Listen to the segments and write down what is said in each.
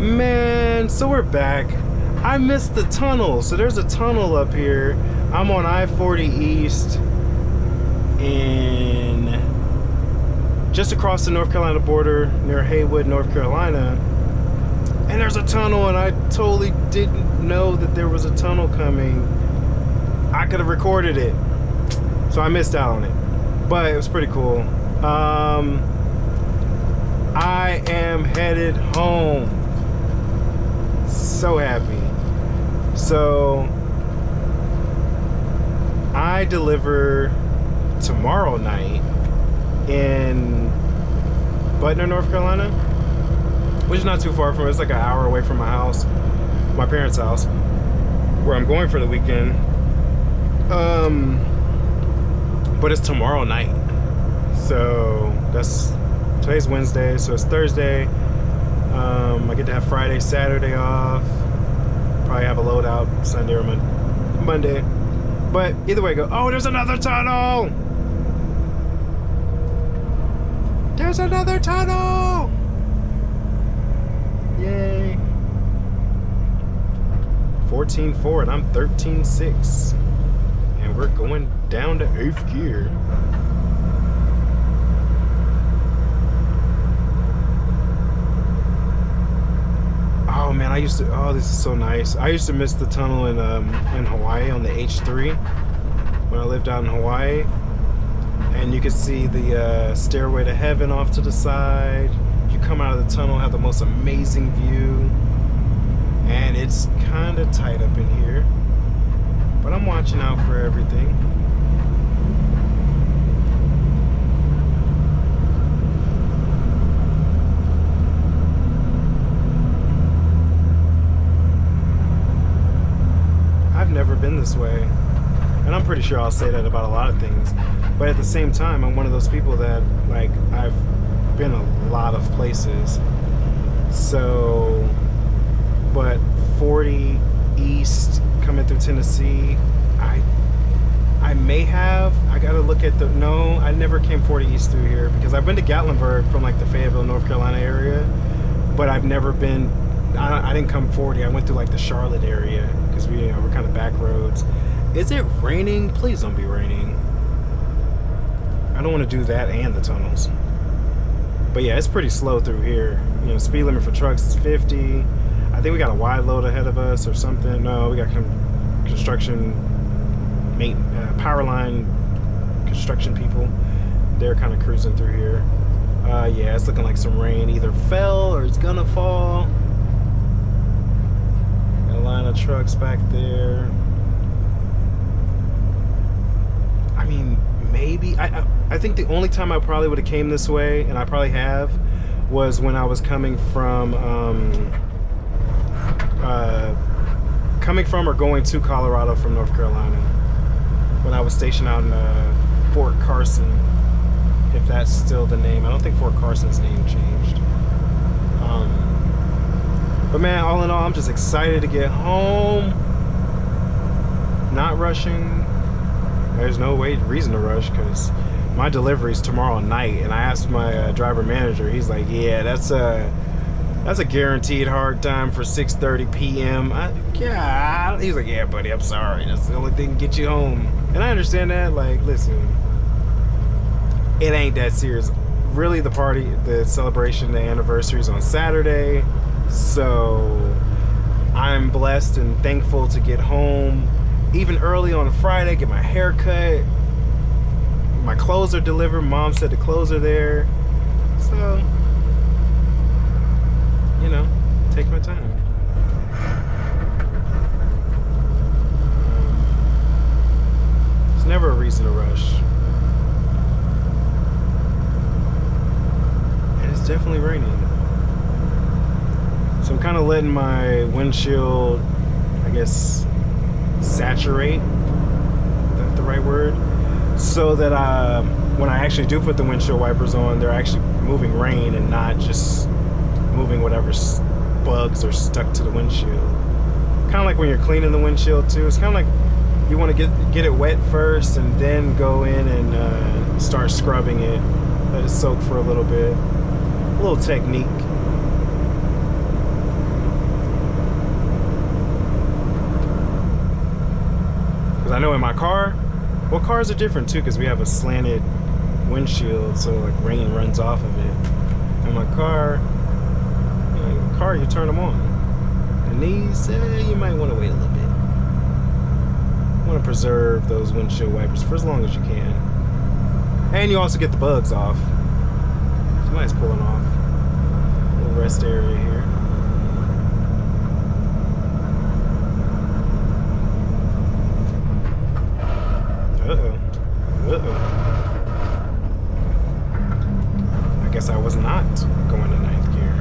Man, so we're back. I missed the tunnel. So there's a tunnel up here. I'm on I-40 East in just across the North Carolina border near Haywood, North Carolina. And there's a tunnel, and I totally didn't know that there was a tunnel coming. I could have recorded it. So I missed out on it. But it was pretty cool. I am headed home. So happy. So I deliver tomorrow night in Butner, North Carolina, which is not too far from it. It's like an hour away from my house, my parents' house, where I'm going for the weekend. But it's tomorrow night. So today's Wednesday, so it's Thursday. I get to have Friday, Saturday off. Probably have a loadout Sunday or Monday. But either way, oh, there's another tunnel! There's another tunnel! Yay. 14.4 and I'm 13.6. And we're going down to 8th gear. Oh man, oh, this is so nice. I used to miss the tunnel in Hawaii on the H3 when I lived out in Hawaii. And you could see the stairway to heaven off to the side. You come out of the tunnel, have the most amazing view. And it's kind of tight up in here. But I'm watching out for everything. I've never been this way. And I'm pretty sure I'll say that about a lot of things. But at the same time, I'm one of those people that, like, I've been a lot of places. So, but 40 East coming through Tennessee, I may have. I gotta look at no, I never came 40 East through here because I've been to Gatlinburg from like the Fayetteville, North Carolina area, but I've never been, I didn't come 40. I went through like the Charlotte area because we're kind of back roads. Is it raining? Please don't be raining. I don't want to do that and the tunnels. But yeah, it's pretty slow through here. You know, speed limit for trucks is 50. I think we got a wide load ahead of us or something. No, we got construction, power line construction people. They're kind of cruising through here. Yeah, it's looking like some rain either fell or it's gonna fall. Got a line of trucks back there. I mean, maybe I think the only time I probably would have came this way, and I probably have, was when I was coming from or going to Colorado from North Carolina, when I was stationed out in Fort Carson, if that's still the name. I don't think Fort Carson's name changed. But man, all in all, I'm just excited to get home. Not rushing. There's no reason to rush because my delivery's tomorrow night, and I asked my driver manager. He's like, yeah, that's a guaranteed hard time for 6:30 p.m. God, he's like, yeah, buddy, I'm sorry. That's the only thing to get you home. And I understand that. Like, listen, it ain't that serious. Really, the celebration, the anniversary is on Saturday. So I'm blessed and thankful to get home even early on a Friday, get my hair cut. My clothes are delivered. Mom said the clothes are there. So, you know, take my time. There's never a reason to rush. And it's definitely raining. So I'm kind of letting my windshield, I guess, saturate. Is that the right word? So that when I actually do put the windshield wipers on, they're actually moving rain and not just moving whatever bugs are stuck to the windshield. Kind of like when you're cleaning the windshield too. It's kind of like you want to get it wet first and then go in and start scrubbing it. Let it soak for a little bit. A little technique. know in my car, well, cars are different too because we have a slanted windshield, so like rain runs off of it. In my car, you turn them on. And these, you might want to wait a little bit. You want to preserve those windshield wipers for as long as you can. And you also get the bugs off. Somebody's pulling off. A little rest area here. I guess I was not going to ninth gear.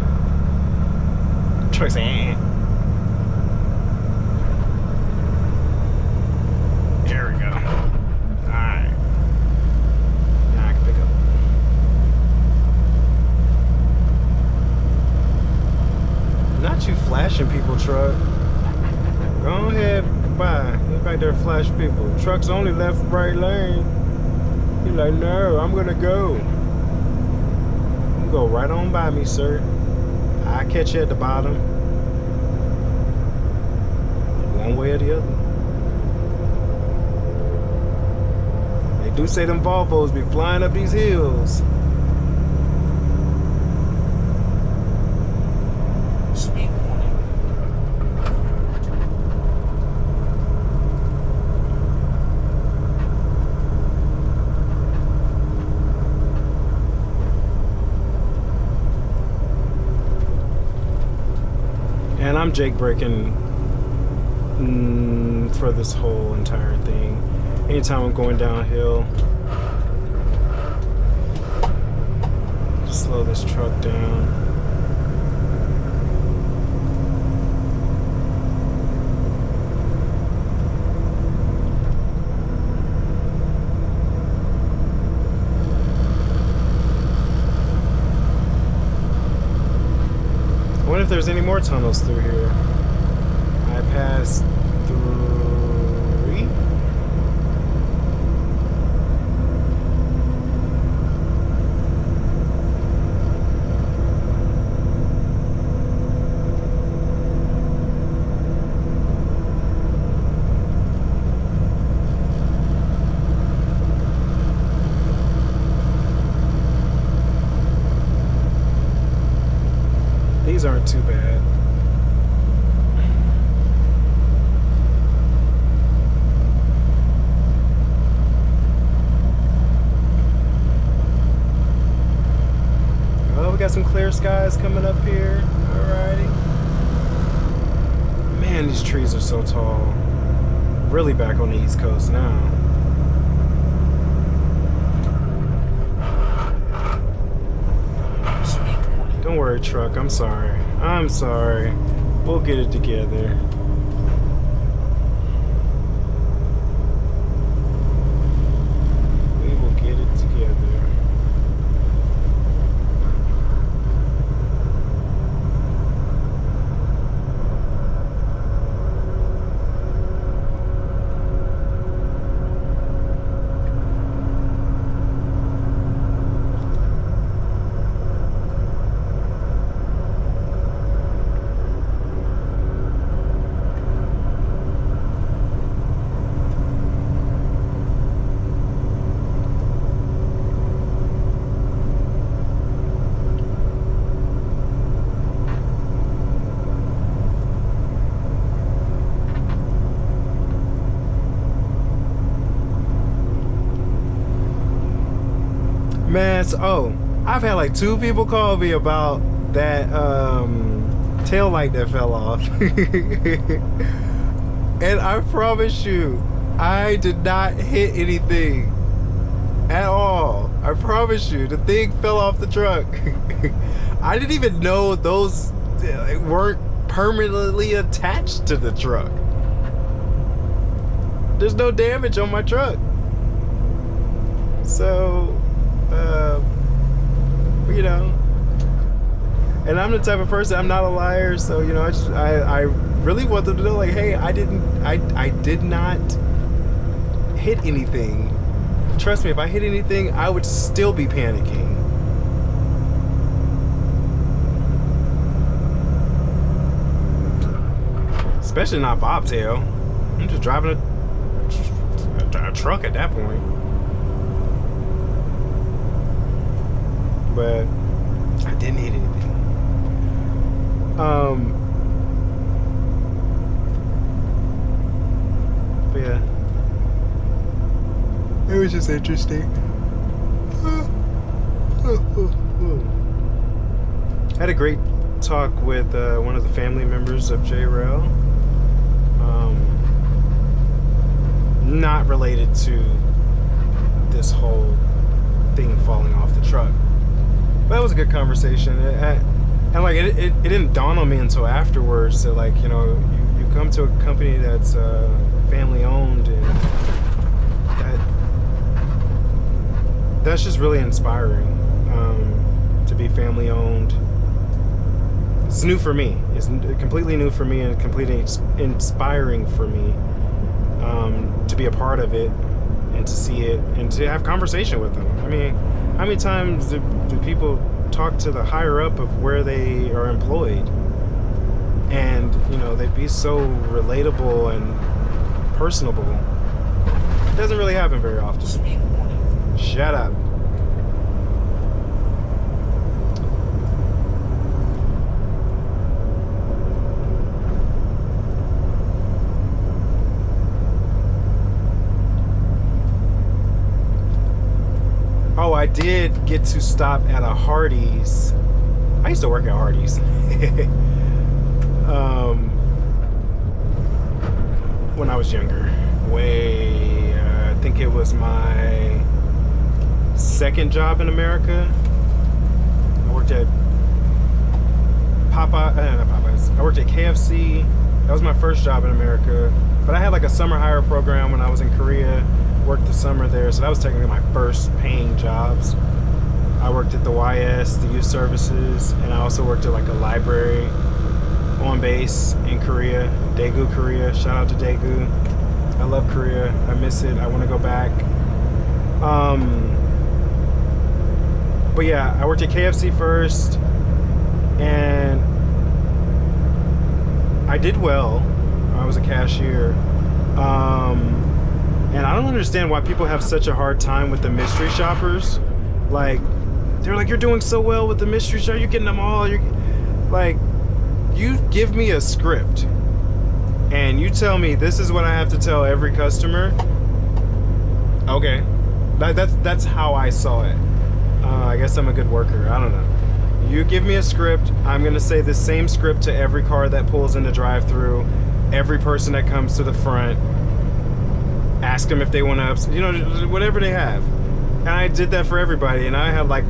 Truck's There we go. Alright. Now I can pick up. Not you flashing people, truck. Go ahead, bye. You back there flash people. Truck's only left right lane. You're like, no, I'm gonna go. You go right on by me, sir. I'll catch you at the bottom. One way or the other. They do say them Volvos be flying up these hills. And I'm Jake braking for this whole entire thing. Anytime I'm going downhill, just slow this truck down. I wonder if there's any more tunnels through here. I passed 3. These aren't too bad. Oh, we got some clear skies coming up here. Alrighty. Man, these trees are so tall. Really back on the East Coast now. Don't worry, truck. I'm sorry. I'm sorry. We'll get it together. We will get it together. Man, so, I've had like 2 people call me about that tail light that fell off. And I promise you, I did not hit anything at all. I promise you, the thing fell off the truck. I didn't even know those weren't permanently attached to the truck. There's no damage on my truck. So, you know, and I'm the type of person, I'm not a liar, so, you know, I really want them to know, like, hey, I did not hit anything. Trust me, if I hit anything, I would still be panicking. Especially not bobtail. I'm just driving a a truck at that point. But I didn't hit anything. But yeah, it was just interesting. I had a great talk with one of the family members of JRail. Not related to this whole thing falling off the truck. But that was a good conversation. And like it didn't dawn on me until afterwards that, like, you know, you come to a company that's family owned, and that's just really inspiring, to be family owned. It's new for me. It's completely new for me, and completely inspiring for me, to be a part of it and to see it and to have conversation with them. I mean, how many times do people talk to the higher up of where they are employed, and you know, they'd be so relatable and personable? It doesn't really happen very often. Shut up. Oh, I did get to stop at a Hardee's. I used to work at Hardee's. When I was younger. I think it was my second job in America. I worked at not Popeyes. I worked at KFC. That was my first job in America. But I had like a summer hire program when I was in Korea. Worked the summer there, so that was technically my first paying jobs. I worked at the YS, the youth services, and I also worked at like a library on base in Korea, Daegu, Korea. Shout out to Daegu. I love Korea. I miss it. I want to go back. But yeah, I worked at KFC first, and I did well. I was a cashier. And I don't understand why people have such a hard time with the mystery shoppers. Like, they're like, you're doing so well with the mystery shopper, you're getting them all. You're like, you give me a script and you tell me this is what I have to tell every customer. Okay, that's how I saw it. I guess I'm a good worker. I don't know. You give me a script, I'm gonna say the same script to every car that pulls in the drive-through, every person that comes to the front. Ask them if they want to, you know, whatever they have. And I did that for everybody, and I have like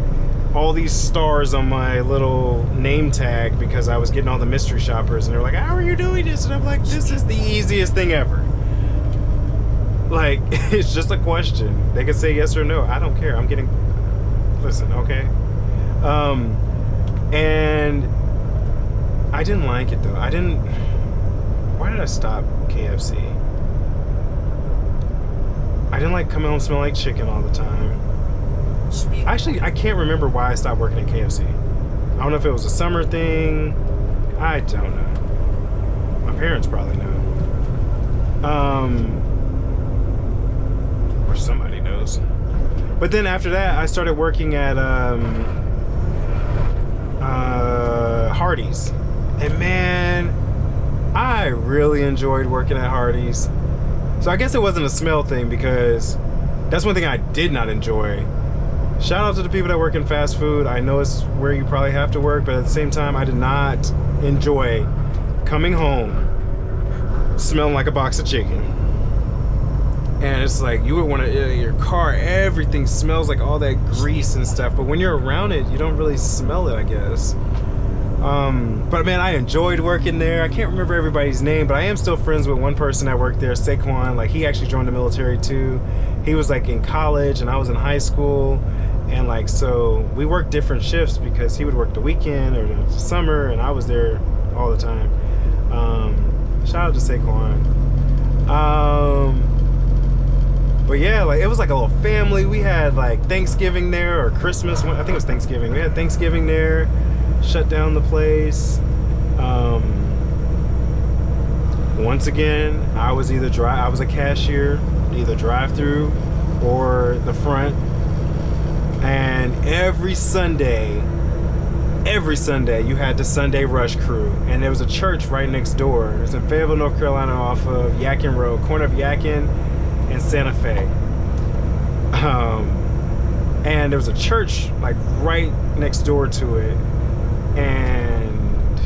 all these stars on my little name tag because I was getting all the mystery shoppers, and they're like, how are you doing this? And I'm like, this is the easiest thing ever. Like, it's just a question. They can say yes or no. I don't care. I'm getting, listen, okay? And I didn't like it though. Why did I stop KFC? I didn't like coming home smelling like chicken all the time. Actually, I can't remember why I stopped working at KFC. I don't know if it was a summer thing. I don't know. My parents probably know. Or somebody knows. But then after that, I started working at Hardee's. And man, I really enjoyed working at Hardee's. So I guess it wasn't a smell thing, because that's one thing I did not enjoy. Shout out to the people that work in fast food. I know it's where you probably have to work, but at the same time, I did not enjoy coming home smelling like a box of chicken. And it's like, you would want to, your car, everything smells like all that grease and stuff. But when you're around it, you don't really smell it, I guess. But man, I enjoyed working there. I can't remember everybody's name, but I am still friends with one person that worked there, Saquon. Like, he actually joined the military too. He was like in college and I was in high school. And like, so we worked different shifts because he would work the weekend or the summer, and I was there all the time. Shout out to Saquon. But yeah, like, it was like a little family. We had like Thanksgiving there, or Christmas. I think it was Thanksgiving. We had Thanksgiving there. Shut down the place. Once again, I was a cashier. either drive-through or the front. And every Sunday you had the Sunday Rush Crew, and there was a church right next door. It was in Fayetteville, North Carolina, off of Yadkin Road, corner of Yadkin and Santa Fe. And there was a church like right next door to it, and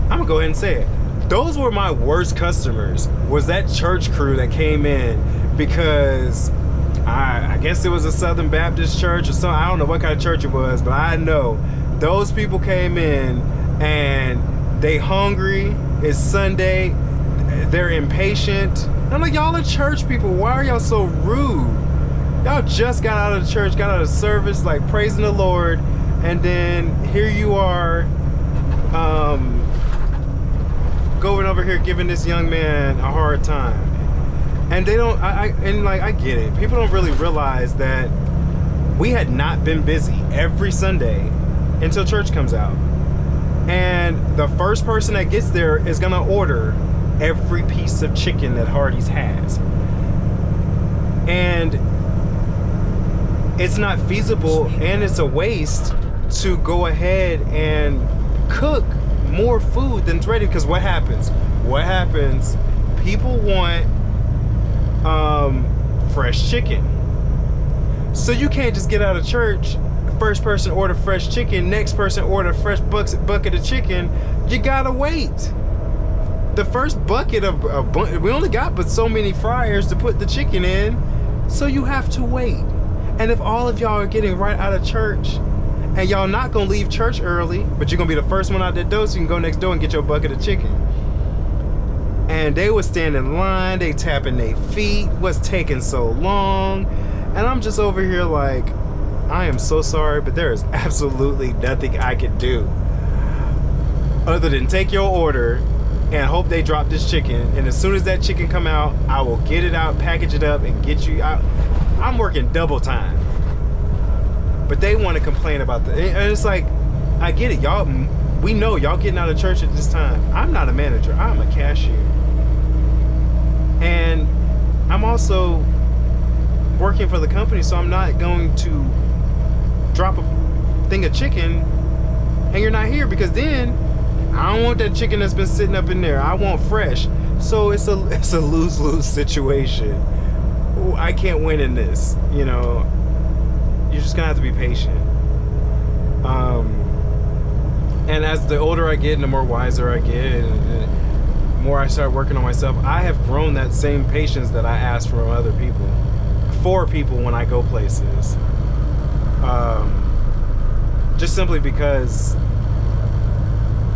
I'm gonna go ahead and say it. Those were my worst customers, was that church crew that came in, because I guess it was a Southern Baptist church or something. I don't know what kind of church it was, but I know those people came in and they hungry. It's Sunday. They're impatient. I'm like, y'all are church people. Why are y'all so rude? Y'all just got out of the church, got out of service, like praising the Lord, and then here you are, going over here giving this young man a hard time. And they don't, I get it. People don't really realize that we had not been busy every Sunday until church comes out. And the first person that gets there is gonna order every piece of chicken that Hardee's has. And it's not feasible, and it's a waste to go ahead and cook more food than's ready. Because what happens? People want fresh chicken. So you can't just get out of church, first person order fresh chicken, next person order fresh bucket of chicken. You gotta wait. The first bucket of we only got but so many fryers to put the chicken in, so you have to wait. And if all of y'all are getting right out of church, and y'all not gonna leave church early, but you're gonna be the first one out that door, so you can go next door and get your bucket of chicken. And they would stand in line, they tapping their feet, what's taking so long? And I'm just over here like, I am so sorry, but there is absolutely nothing I can do other than take your order and hope they drop this chicken. And as soon as that chicken come out, I will get it out, package it up, and get you out. I'm working double time. But they want to complain about the, and it's like, I get it, y'all. We know y'all getting out of church at this time. I'm not a manager, I'm a cashier. And I'm also working for the company, so I'm not going to drop a thing of chicken and you're not here, because then I don't want that chicken that's been sitting up in there. I want fresh. So it's a lose-lose situation. Ooh, I can't win in this, you know. You're just gonna have to be patient. And as the older I get and the more wiser I get, and the more I start working on myself, I have grown that same patience that I ask from other people, for people when I go places. Just simply because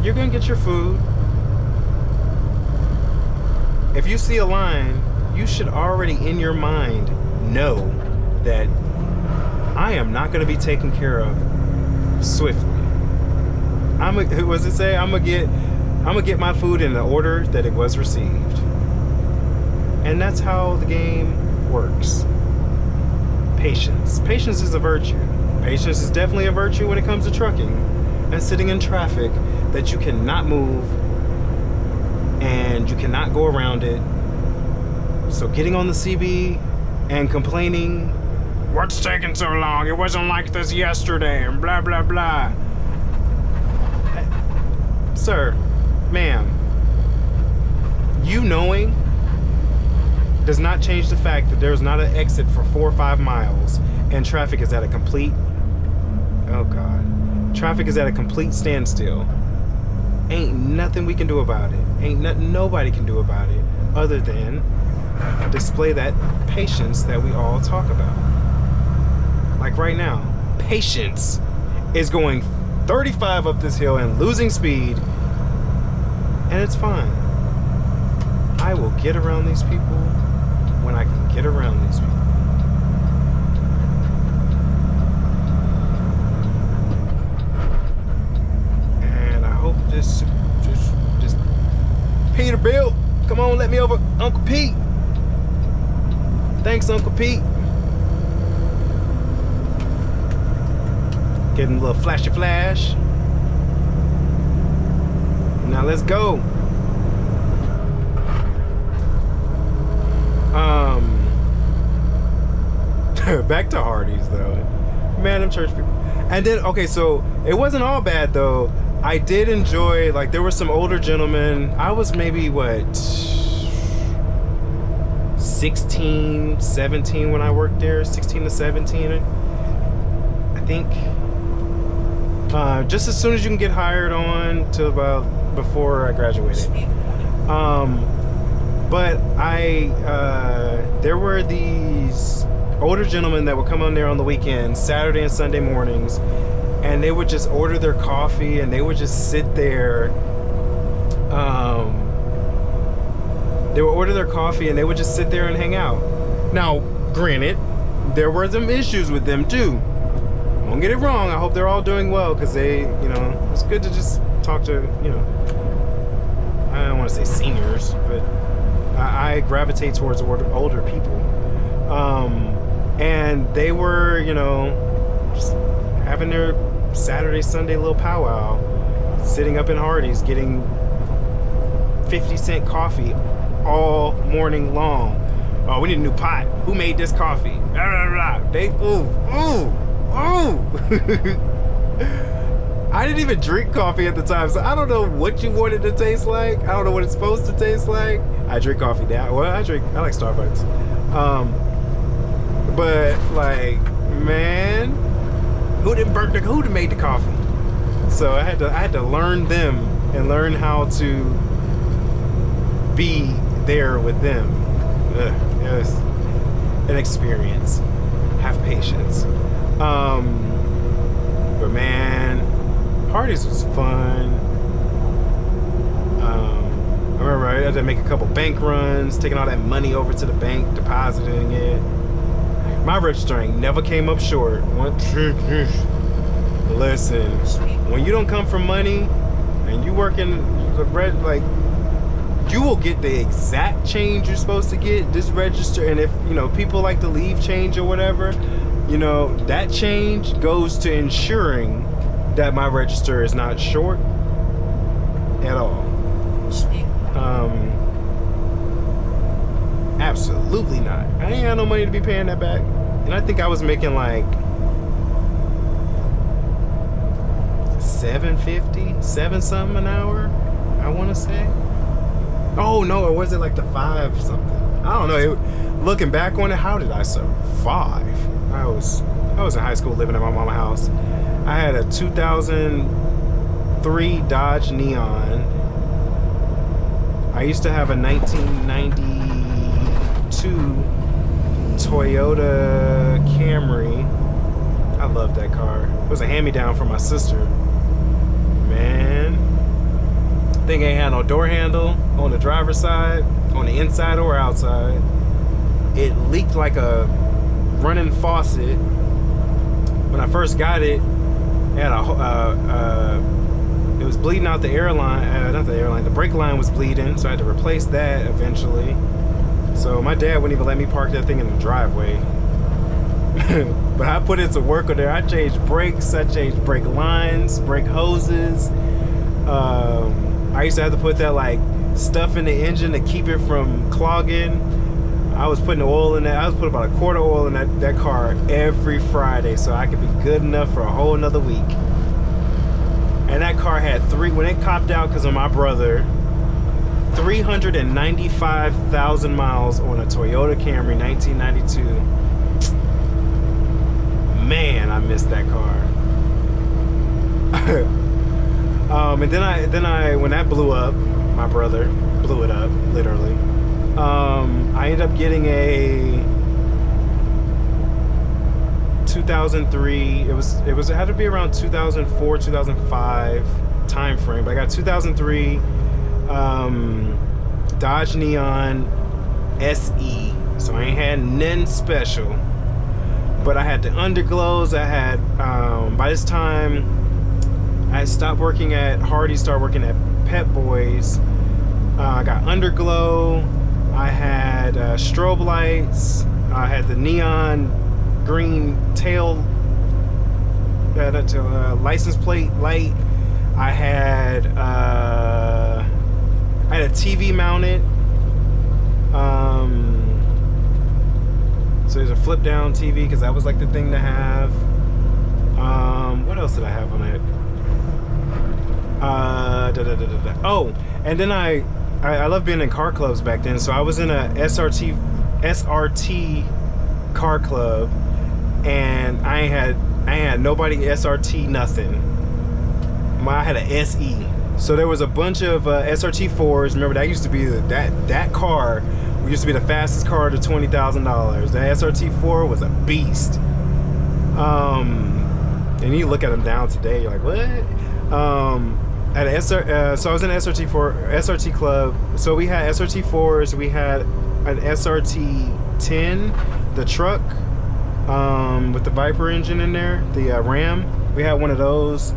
you're gonna get your food. If you see a line, you should already in your mind know that I am not gonna be taken care of swiftly. What does it say? I'm gonna get my food in the order that it was received. And that's how the game works. Patience. Patience is a virtue. Patience is definitely a virtue when it comes to trucking and sitting in traffic that you cannot move and you cannot go around it. So getting on the CB and complaining, what's taking so long? It wasn't like this yesterday, and blah, blah, blah. Sir, ma'am, you knowing does not change the fact that there's not an exit for 4 or 5 miles and traffic is at a complete, oh God, traffic is at a complete standstill. Ain't nothing we can do about it. Ain't nothing nobody can do about it other than display that patience that we all talk about. Like right now, patience is going 35 up this hill and losing speed, and it's fine. I will get around these people when I can get around these people. And I hope this just Peterbilt, come on, let me over, Uncle Pete. Thanks, Uncle Pete. Getting a little flashy flash. Now let's go. Back to Hardee's though. Man, them church people. And then okay, so it wasn't all bad though. I did enjoy, like, there were some older gentlemen. I was maybe what, 16, 17 when I worked there, 16 to 17, I think. Just as soon as you can get hired on to about before I graduated. But there were these older gentlemen that would come on there on the weekends, Saturday and Sunday mornings, and they would just order their coffee and they would just sit there. They would order their coffee and they would just sit there and hang out. Now, granted, there were some issues with them too. Don't get it wrong. I hope they're all doing well, because they, you know, it's good to just talk to, you know, I don't want to say seniors, but I gravitate towards older people. And they were, you know, just having their Saturday, Sunday little powwow, sitting up in Hardee's getting 50-cent coffee all morning long. Oh, we need a new pot. Who made this coffee? Blah, blah, blah. They, ooh. I didn't even drink coffee at the time, so I don't know what you want it to taste like. I don't know what it's supposed to taste like. I drink coffee now. Well, I like Starbucks. But like, man, who done made the coffee? So I had to learn them and learn how to be there with them. It was an experience. Have patience. But man, Hardee's was fun. I remember I had to make a couple bank runs, taking all that money over to the bank, depositing it. My registering never came up short. Listen, when you don't come from money and you work in the red, like, you will get the exact change you're supposed to get. This register, and if, you know, people like to leave change or whatever, you know, that change goes to ensuring that my register is not short at all. Absolutely not. I ain't got no money to be paying that back. And I think I was making like $7.50, $7 something an hour, I want to say. Oh no, or was it like the 5 something? I don't know. Looking back on it, how did I survive? I was in high school living at my mama's house. I had a 2003 Dodge Neon. I used to have a 1992 Toyota Camry. I love that car. It was a hand-me-down from my sister. Man, thing ain't had no door handle on the driver's side, on the inside or outside. It leaked like a running faucet. When I first got it, it had it was bleeding out the the brake line was bleeding, so I had to replace that eventually. So my dad wouldn't even let me park that thing in the driveway. But I put it to work on there. I changed brakes, I changed brake lines, brake hoses. I used to have to put that like stuff in the engine to keep it from clogging. I was putting oil in that. I was putting about a quart of oil in that car every Friday so I could be good enough for a whole another week. And that car had when it copped out because of my brother, 395,000 miles on a Toyota Camry 1992. Man, I missed that car. And then I when that blew up, my brother blew it up, literally. I ended up getting a 2003. It had to be around 2004, 2005 time frame. But I got 2003 Dodge Neon SE. So I ain't had none special. But I had the underglows. I had by this time I stopped working at Hardee's, started working at Pep Boys. I got underglow. I had strobe lights. I had the neon green tail license plate light. I had a TV mounted. So there's a flip down TV because that was like the thing to have. What else did I have on it? Oh, and then I love being in car clubs back then. So I was in a SRT car club, and I had nobody SRT nothing. I had an SE. So there was a bunch of SRT 4s. Remember, that used to be that car used to be the fastest car to $20,000. The SRT 4 was a beast. And you look at them down today, you're like, what? At a so I was in an SRT club. So we had SRT 4s. We had an SRT 10, the truck, with the Viper engine in there, the Ram. We had one of those.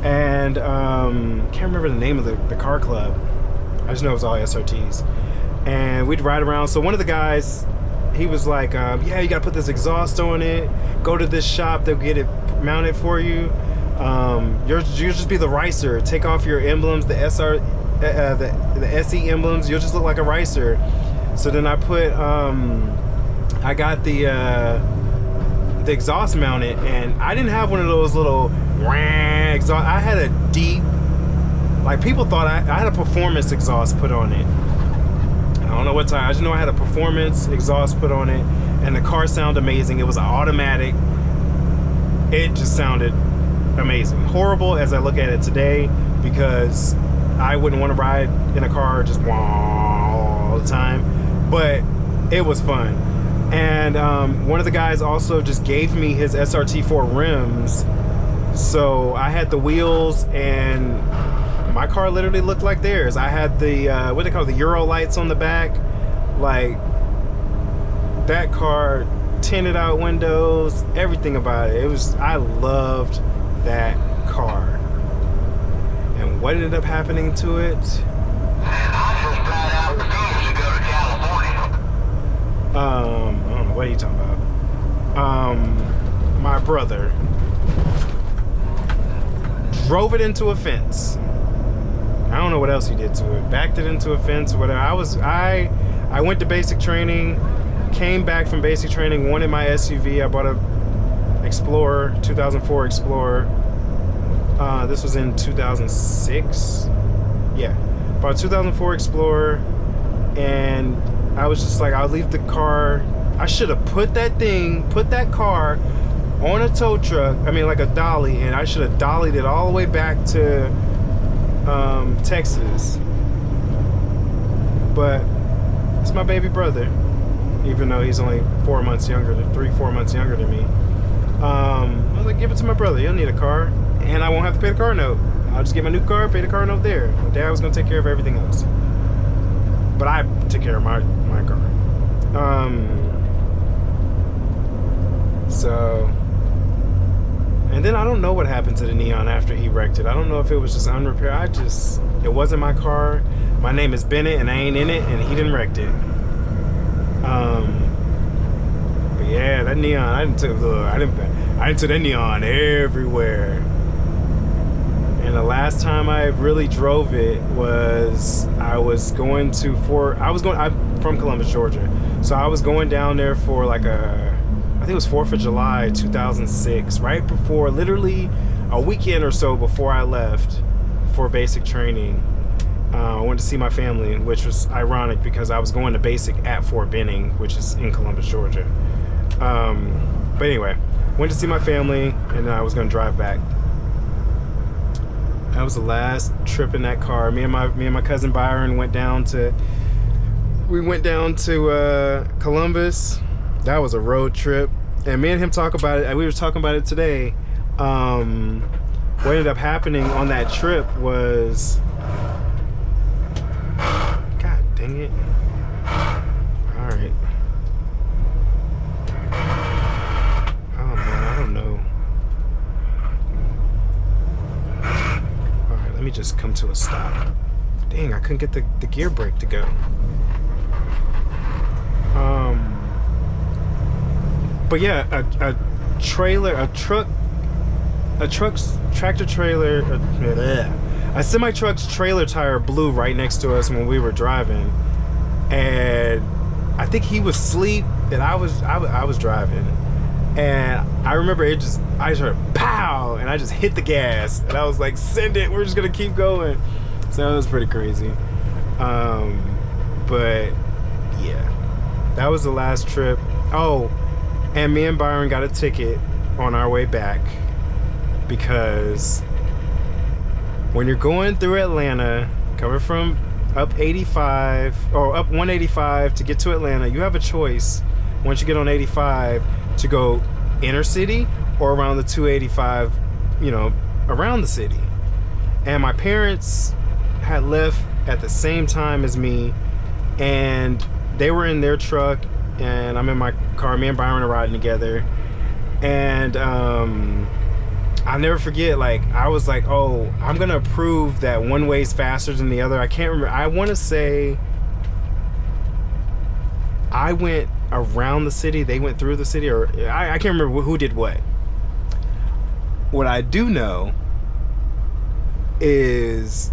And can't remember the name of the car club. I just know it was all SRTs. And we'd ride around. So one of the guys, he was like, yeah, you gotta put this exhaust on it. Go to this shop, they'll get it mounted for you. You'll just be the ricer. Take off your emblems, the SE emblems. You'll just look like a ricer. So then I put, I got the exhaust mounted, and I didn't have one of those little exhaust. I had a deep, like people thought I had a performance exhaust put on it. I don't know what type. I just know I had a performance exhaust put on it, and the car sounded amazing. It was an automatic. It just sounded amazing. Horrible as I look at it today, because I wouldn't want to ride in a car just all the time, but it was fun. And one of the guys also just gave me his SRT4 rims, so I had the wheels, and my car literally looked like theirs. I had the what they call the Euro lights on the back. Like, that car, tinted out windows, everything about it. I loved that car. And what ended up happening to it? I don't know, what are you talking about? My brother drove it into a fence. I don't know what else he did to it. Backed it into a fence, whatever. I went to basic training, came back from basic training, wanted my SUV. I bought a Explorer, 2004 Explorer. This was in 2006. Yeah, bought a 2004 Explorer, and I was just like, I'll leave the car. I should have put that car on a tow truck, I mean like a dolly, and I should have dollied it all the way back to Texas. But it's my baby brother, even though he's only 4 months younger, 3-4 months younger than me. I was like, give it to my brother. He'll need a car, and I won't have to pay the car note. I'll just get my new car, pay the car note there. My dad was gonna take care of everything else, but I took care of my car. So, and then I don't know what happened to the Neon after he wrecked it. I don't know if it was just unrepaired. It wasn't my car. My name is Bennett, and I ain't in it, and he didn't wreck it. But yeah, that Neon, I didn't took that Neon everywhere. And the last time I really drove it was I'm from Columbus, Georgia. So I was going down there for like I think it was 4th of July, 2006, right before, literally a weekend or so before I left for basic training. I went to see my family, which was ironic because I was going to basic at Fort Benning, which is in Columbus, Georgia. But anyway, went to see my family, and then I was gonna drive back. That was the last trip in that car. Me and my cousin Byron went down to Columbus. That was a road trip, and me and him talk about it. We were talking about it today. What ended up happening on that trip was, God dang it! All right. Oh man, I don't know. All right, let me just come to a stop. Dang, I couldn't get the gear brake to go. But yeah, a semi-truck's trailer tire blew right next to us when we were driving, and I think he was asleep and I was driving, and I remember I just heard pow, and I just hit the gas, and I was like, send it, we're just gonna keep going. So it was pretty crazy. But yeah, that was the last trip. Oh, and me and Byron got a ticket on our way back, because when you're going through Atlanta, coming from up 85 or up 185 to get to Atlanta, you have a choice once you get on 85 to go inner city or around the 285, you know, around the city. And my parents had left at the same time as me, and they were in their truck and I'm in my car. Me and Byron are riding together, and I'll never forget, like, I was like, oh, I'm gonna prove that one way's faster than the other. I can't remember. I want to say I went around the city, they went through the city, or I can't remember who did what. What I do know is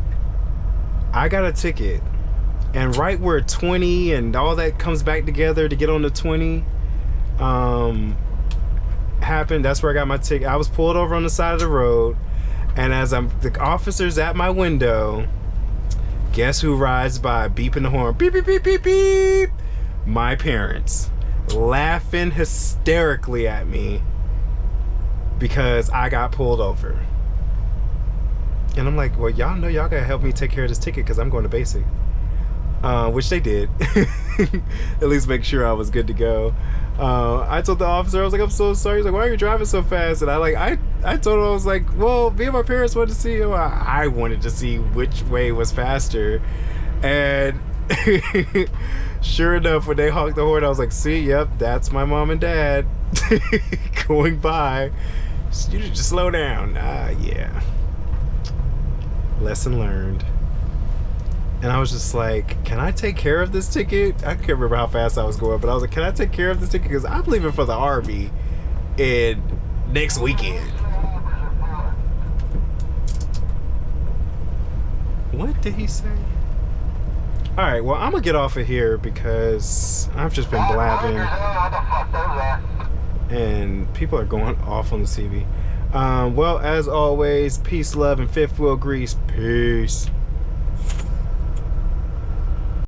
I got a ticket, and right where 20 and all that comes back together to get on the 20 happened, that's where I got my ticket. I was pulled over on the side of the road, and as the officer's at my window, guess who rides by beeping the horn? Beep, beep, beep, beep, beep. My parents, laughing hysterically at me because I got pulled over. And I'm like, well, y'all know y'all gotta help me take care of this ticket because I'm going to basic. Which they did. At least make sure I was good to go. I told the officer, I was like, I'm so sorry. He's like, why are you driving so fast? And I told him, I was like, well, me and my parents wanted to see him. I wanted to see which way was faster. And sure enough, when they honked the horn, I was like, see, yep, that's my mom and dad going by. You just slow down. Yeah. Lesson learned. And I was just like, can I take care of this ticket? I can't remember how fast I was going, but I was like, can I take care of this ticket? Because I'm leaving for the Army next weekend. What did he say? All right, well, I'm going to get off of here because I've just been blabbing. And people are going off on the TV. Well, as always, peace, love, and fifth wheel grease. Peace.